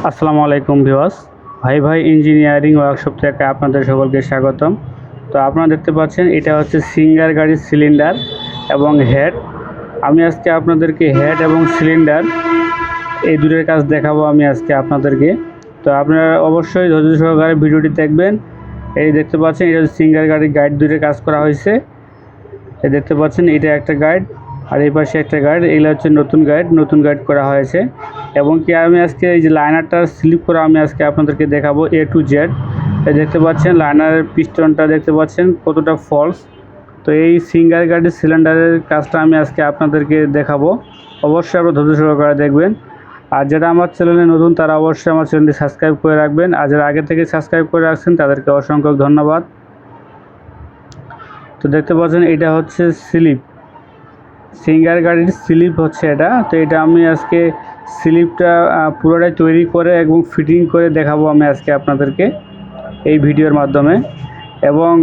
আসসালামু আলাইকুম ভিউয়ার্স। ভাই ভাই ইঞ্জিনিয়ারিং ওয়ার্কশপ থেকে আপনাদের সকলকে স্বাগতম। তো আপনারা দেখতে পাচ্ছেন এটা হচ্ছে সিঙ্গার গাড়ির সিলিন্ডার এবং হেড। আমি আজকে আপনাদেরকে হেড এবং সিলিন্ডার এই দুটোর কাজ দেখাবো আমি আজকে আপনাদেরকে। তো আপনারা অবশ্যই ধৈর্য সহকারে ভিডিওটি দেখবেন। এই দেখতে পাচ্ছেন এটা হচ্ছে সিঙ্গার গাড়ির গাইড দুটো কাজ করা হয়েছে। এই দেখতে পাচ্ছেন এটা একটা গাইড আর এই পাশে একটা গাইড। এগুলো হচ্ছে নতুন গাইড করা হয়েছে এবং কি আমি আজকে এই যে লাইনারটা স্লিপ করা আমি আজকে আপনাদেরকে দেখাবো A to Z। এই দেখতে পাচ্ছেন লাইনারের পিস্টনটা দেখতে পাচ্ছেন কতটা ফলস। তো এই সিঙ্গার গাড়ির সিলিন্ডারের কাজটা আমি আজকে আপনাদেরকে দেখাবো। অবশ্যই আপনারা ধৈর্য সহকারে দেখবেন। আর যারা আমার চ্যানেলে নতুন তারা অবশ্যই আমার চ্যানেলটি সাবস্ক্রাইব করে রাখবেন। আর যারা আগে থেকে সাবস্ক্রাইব করে রাখছেন তাদেরকে অসংখ্য ধন্যবাদ। তো দেখতে পাচ্ছেন এটা হচ্ছে স্লিপ, সিঙ্গার গাড়ির স্লিপ হচ্ছে এটা। তো এটা আমি আজকে স্লিপটা পুরোটাই তৈরি করে এবং ফিটিং করে দেখাবো আমি আজকে আপনাদেরকে এই ভিডিওর মাধ্যমে। এবং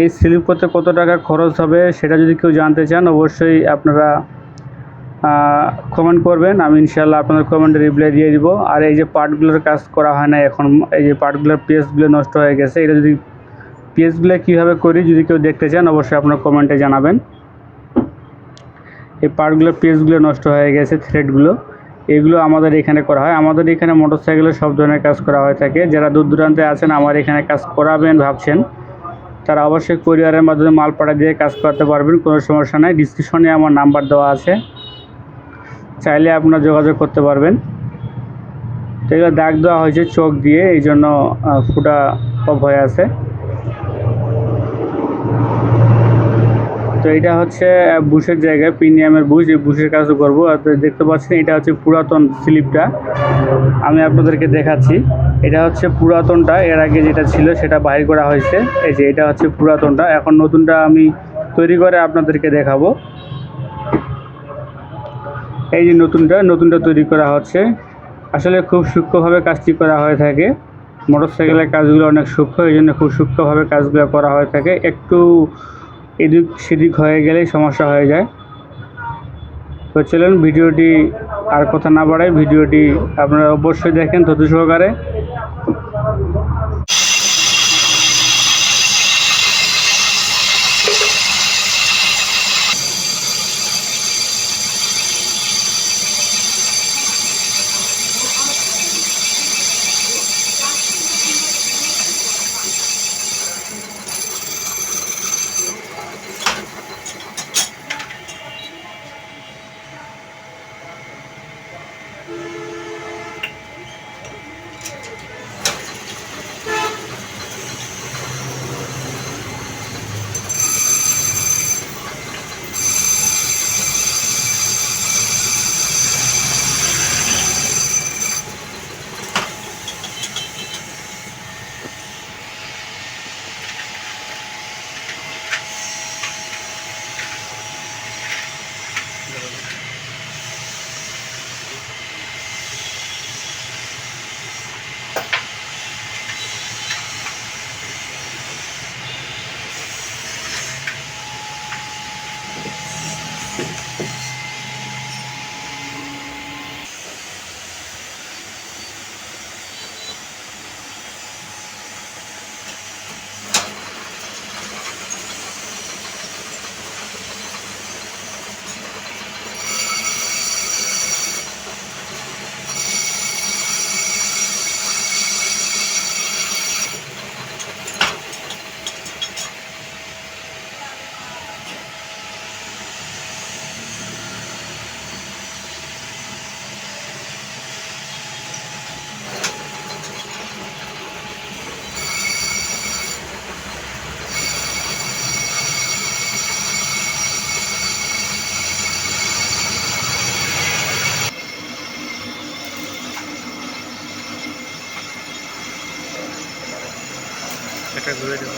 এই স্লিপ করতে কত টাকা খরচ হবে সেটা যদি কেউ জানতে চান অবশ্যই আপনারা কমেন্ট করবেন, আমি ইনশাআল্লাহ আপনাদের কমেন্টে রিপ্লাই দিয়ে দিব। আর এই যে পার্টগুলোর কাজ করা হয় না এখন, এই যে পার্টগুলোর পিসগুলো নষ্ট হয়ে গেছে, এটা যদি পিসগুলো কীভাবে করি যদি কেউ দেখতে চান অবশ্যই আপনার কমেন্টে জানাবেন। এই পার্টগুলোর পিসগুলো নষ্ট হয়ে গেছে, থ্রেডগুলো, এগুলো আমাদের এখানে করা হয়। আমাদের এখানে মোটরসাইকেলের সব ধরনের কাজ করা হয়ে থাকে। যারা দূর দূরান্তে আছেন আমার এখানে কাজ করাবেন ভাবছেন তারা অবশ্যই কুরিয়ারের মাধ্যমে মাল পাঠিয়ে দিয়ে কাজ করতে পারবেন, কোনো সমস্যা নাই। ডিসক্রিপশনে আমার নাম্বার দেওয়া আছে, চাইলে আপনারা যোগাযোগ করতে পারবেন। তো এগুলো দাগ দেওয়া হয়েছে চোখ দিয়ে, এই জন্য ফুটা অফ হয়ে আছে। তো এটা হচ্ছে বুশের জায়গায়, প্রিমিয়ামের বুশ, এই বুশের কাজ করবো। আর দেখতে পাচ্ছেন এটা হচ্ছে পুরাতন স্লিপটা, আমি আপনাদেরকে দেখাচ্ছি। এটা হচ্ছে পুরাতনটা, এর আগে যেটা ছিল সেটা বাহির করা হয়েছে। এই যে এটা হচ্ছে পুরাতনটা, এখন নতুনটা আমি তৈরি করে আপনাদেরকে দেখাবো। এই যে নতুনটা তৈরি করা হচ্ছে। আসলে খুব সূক্ষ্মভাবে কাজটি করা হয়ে থাকে। মোটরসাইকেলের কাজগুলো অনেক সূক্ষ্ম, এই জন্য খুব সূক্ষ্মভাবে কাজগুলো করা হয়ে থাকে। একটু এদিক সেদিক হয়ে গেলেই সমস্যা হয়ে যায়। তো চলুন ভিডিওটি আর কথা না বাড়াই, ভিডিওটি আপনারা অবশ্যই দেখেন ধৈর্য সহকারে। একটা ঘুরে দেবো।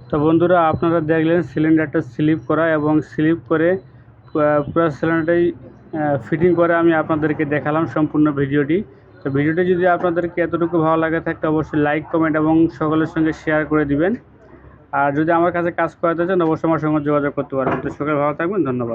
তো বন্ধুরা, আপনারা দেখলেন সিলিন্ডারটা স্লিপ করা এবং স্লিপ করে পুরো সিলিন্ডারটাই ফিটিং করে আমি আপনাদেরকে দেখালাম সম্পূর্ণ ভিডিওটি। তো ভিডিওটি যদি আপনাদেরকে এতটুকু ভালো লাগে থাকে অবশ্যই লাইক কমেন্ট এবং সকলের সঙ্গে শেয়ার করে দিবেন। আর যদি আমার কাছে কাজ করাতে চান অবশ্যই আমার সঙ্গে যোগাযোগ করতে পারবেন। তো সকলে ভালো থাকবেন, ধন্যবাদ।